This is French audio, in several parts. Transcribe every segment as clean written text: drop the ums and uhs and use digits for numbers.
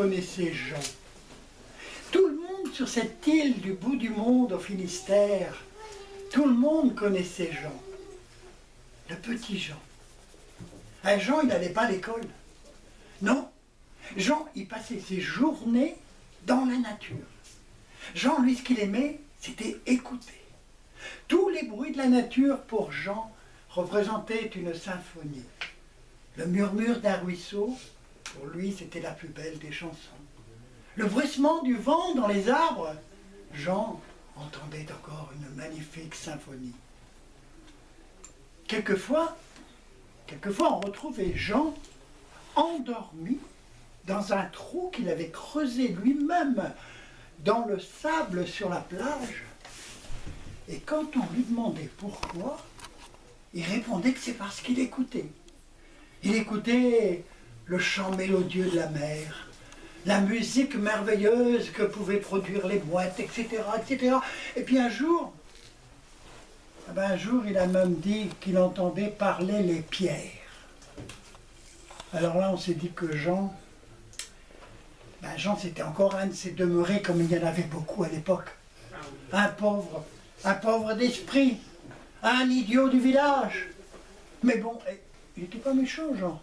connaissait Jean. Tout le monde sur cette île du bout du monde au Finistère, tout le monde connaissait Jean. Le petit Jean. Jean, il n'allait pas à l'école. Non, Jean, il passait ses journées dans la nature. Jean, lui, ce qu'il aimait, c'était écouter. Tous les bruits de la nature, pour Jean, représentaient une symphonie. Le murmure d'un ruisseau, pour lui, c'était la plus belle des chansons. Le bruissement du vent dans les arbres, Jean entendait encore une magnifique symphonie. Quelquefois, on retrouvait Jean endormi dans un trou qu'il avait creusé lui-même dans le sable sur la plage. Et quand on lui demandait pourquoi, il répondait que c'est parce qu'il écoutait. Il écoutait le chant mélodieux de la mer, la musique merveilleuse que pouvaient produire les mouettes, etc., etc. Et puis un jour, il a même dit qu'il entendait parler les pierres. Alors là, on s'est dit que Jean, c'était encore un de ces demeurés comme il y en avait beaucoup à l'époque. Un pauvre d'esprit, un idiot du village. Mais bon, il n'était pas méchant, Jean.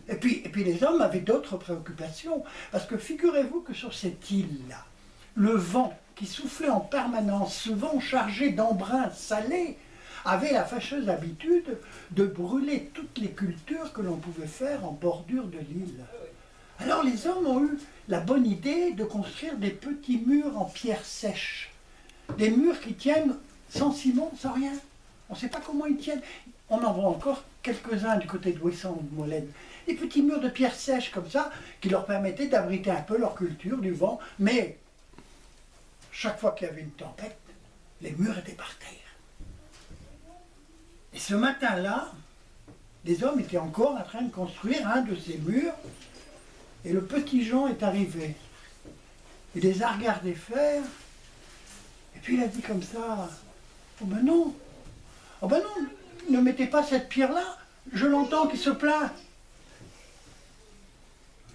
Et puis les hommes avaient d'autres préoccupations, parce que figurez-vous que sur cette île-là, le vent qui soufflait en permanence, ce vent chargé d'embrun salé, avait la fâcheuse habitude de brûler toutes les cultures que l'on pouvait faire en bordure de l'île. Alors les hommes ont eu la bonne idée de construire des petits murs en pierre sèche, des murs qui tiennent sans ciment, sans rien. On ne sait pas comment ils tiennent. On en voit encore quelques-uns du côté de Ouessant ou de Molène. Des petits murs de pierre sèche comme ça, qui leur permettaient d'abriter un peu leur culture du vent. Mais chaque fois qu'il y avait une tempête, les murs étaient par terre. Et ce matin-là, les hommes étaient encore en train de construire un de ces murs. Et le petit Jean est arrivé. Il les a regardés faire. Et puis il a dit comme ça, « Oh ben non, ne mettez pas cette pierre-là, je l'entends qui se plaint. »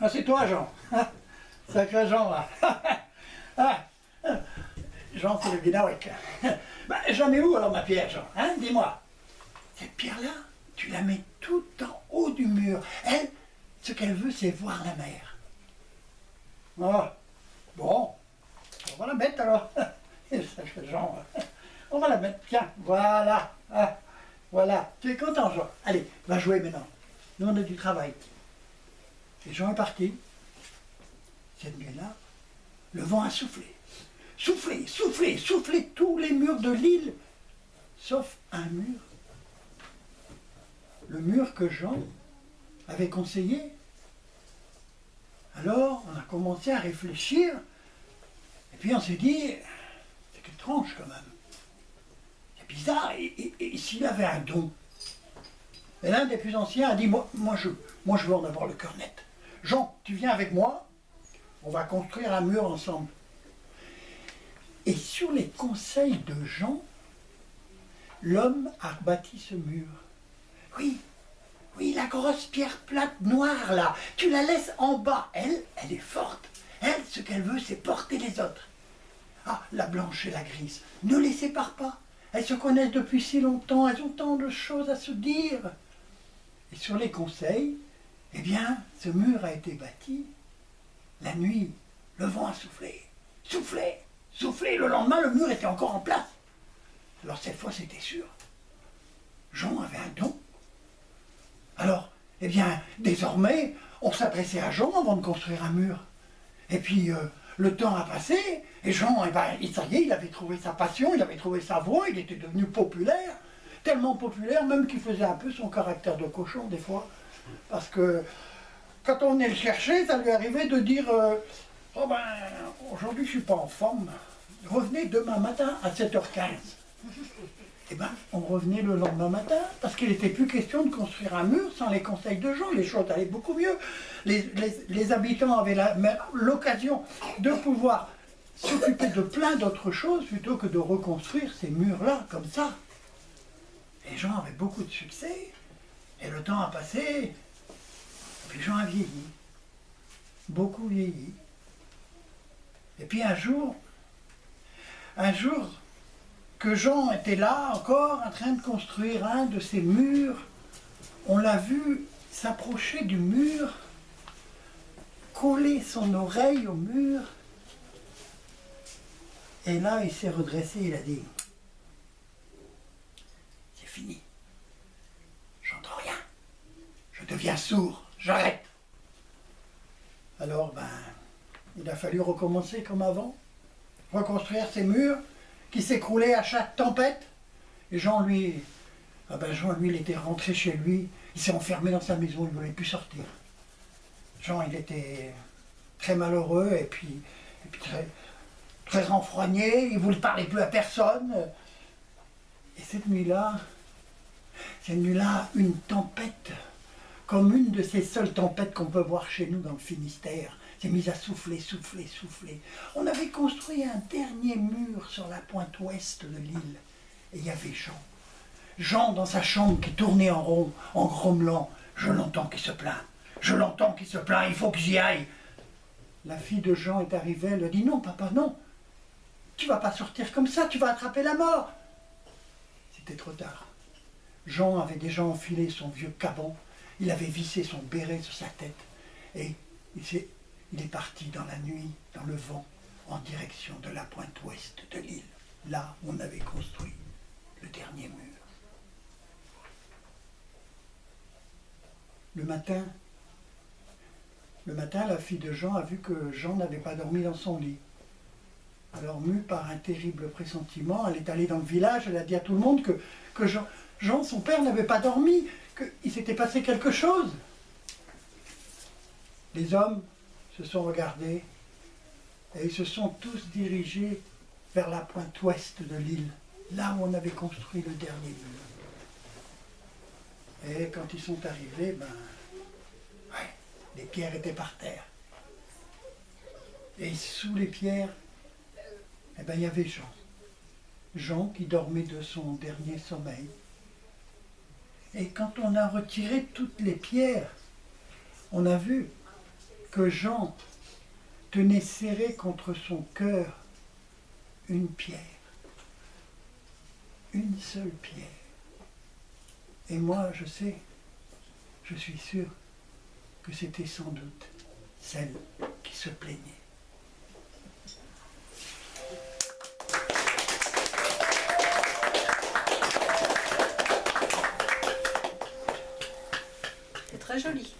Ah, c'est toi, Jean. Sacré Jean, là. Jean, c'est le Guinawek. J'en mets où alors ma pierre, Jean, hein? Dis-moi. Cette pierre-là, tu la mets tout en haut du mur. Elle, ce qu'elle veut, c'est voir la mer. Ah, bon, on va la mettre alors. Sacré Jean. On va la mettre, tiens, voilà. Voilà. Tu es content, Jean? Allez, va jouer maintenant. Nous, on a du travail. Et Jean est parti. Cette nuit-là, le vent a soufflé. Soufflé tous les murs de l'île, sauf un mur. Le mur que Jean avait conseillé. Alors, on a commencé à réfléchir, et puis on s'est dit, c'est étrange quand même. C'est bizarre, et s'il avait un don? Et l'un des plus anciens a dit, moi je veux en avoir le cœur net. Jean, tu viens avec moi, on va construire un mur ensemble. Et sur les conseils de Jean, l'homme a bâti ce mur. Oui, la grosse pierre plate noire là, tu la laisses en bas. Elle est forte. Elle, ce qu'elle veut, c'est porter les autres. Ah, la blanche et la grise, ne les sépare pas. Elles se connaissent depuis si longtemps, elles ont tant de choses à se dire. Et sur les conseils, eh bien, ce mur a été bâti. La nuit, le vent a soufflé. Le lendemain, le mur était encore en place. Alors cette fois, c'était sûr. Jean avait un don. Alors, eh bien, désormais, on s'adressait à Jean avant de construire un mur. Et puis, le temps a passé, et Jean, ça y est, il avait trouvé sa passion, il avait trouvé sa voix, il était devenu populaire. Tellement populaire, même qu'il faisait un peu son caractère de cochon, des fois. Parce que, quand on est le chercher, ça lui arrivait de dire aujourd'hui, je ne suis pas en forme. Revenez demain matin à 7h15. Eh bien, on revenait le lendemain matin, parce qu'il n'était plus question de construire un mur sans les conseils de Jean. Les choses allaient beaucoup mieux. Les habitants avaient l'occasion de pouvoir s'occuper de plein d'autres choses plutôt que de reconstruire ces murs-là, comme ça. Et Jean avait beaucoup de succès, et le temps a passé, et puis Jean a vieilli. beaucoup vieilli. Et puis un jour que Jean était là encore en train de construire un de ces murs, on l'a vu s'approcher du mur, coller son oreille au mur, et là il s'est redressé, il a dit « C'est fini, j'entends rien, je deviens sourd, j'arrête ». Alors il a fallu recommencer comme avant, reconstruire ces murs qui s'écroulaient à chaque tempête. Et Jean, lui, il était rentré chez lui, il s'est enfermé dans sa maison, il ne voulait plus sortir. Jean, il était très malheureux et puis très renfrogné, il ne voulait parler plus à personne. Et cette nuit-là, une tempête, comme une de ces seules tempêtes qu'on peut voir chez nous dans le Finistère, s'est mise à souffler, souffler, souffler. On avait construit un dernier mur sur la pointe ouest de l'île. Et il y avait Jean. Jean dans sa chambre qui tournait en rond, en grommelant. Je l'entends qui se plaint. Je l'entends qui se plaint, il faut que j'y aille. La fille de Jean est arrivée, elle a dit non, papa, non. Tu vas pas sortir comme ça, tu vas attraper la mort. C'était trop tard. Jean avait déjà enfilé son vieux caban, il avait vissé son béret sur sa tête et il est parti dans la nuit, dans le vent, en direction de la pointe ouest de l'île, là où on avait construit le dernier mur. Le matin, la fille de Jean a vu que Jean n'avait pas dormi dans son lit. Alors, mue par un terrible pressentiment, elle est allée dans le village, elle a dit à tout le monde que Jean, son père, n'avait pas dormi, qu'il s'était passé quelque chose. Les hommes se sont regardés et ils se sont tous dirigés vers la pointe ouest de l'île, là où on avait construit le dernier mur. Et quand ils sont arrivés, les pierres étaient par terre. Et sous les pierres, il y avait Jean. Jean qui dormait de son dernier sommeil. Et quand on a retiré toutes les pierres, on a vu que Jean tenait serré contre son cœur une pierre. Une seule pierre. Et moi, je suis sûr que c'était sans doute celle qui se plaignait. C'est très joli.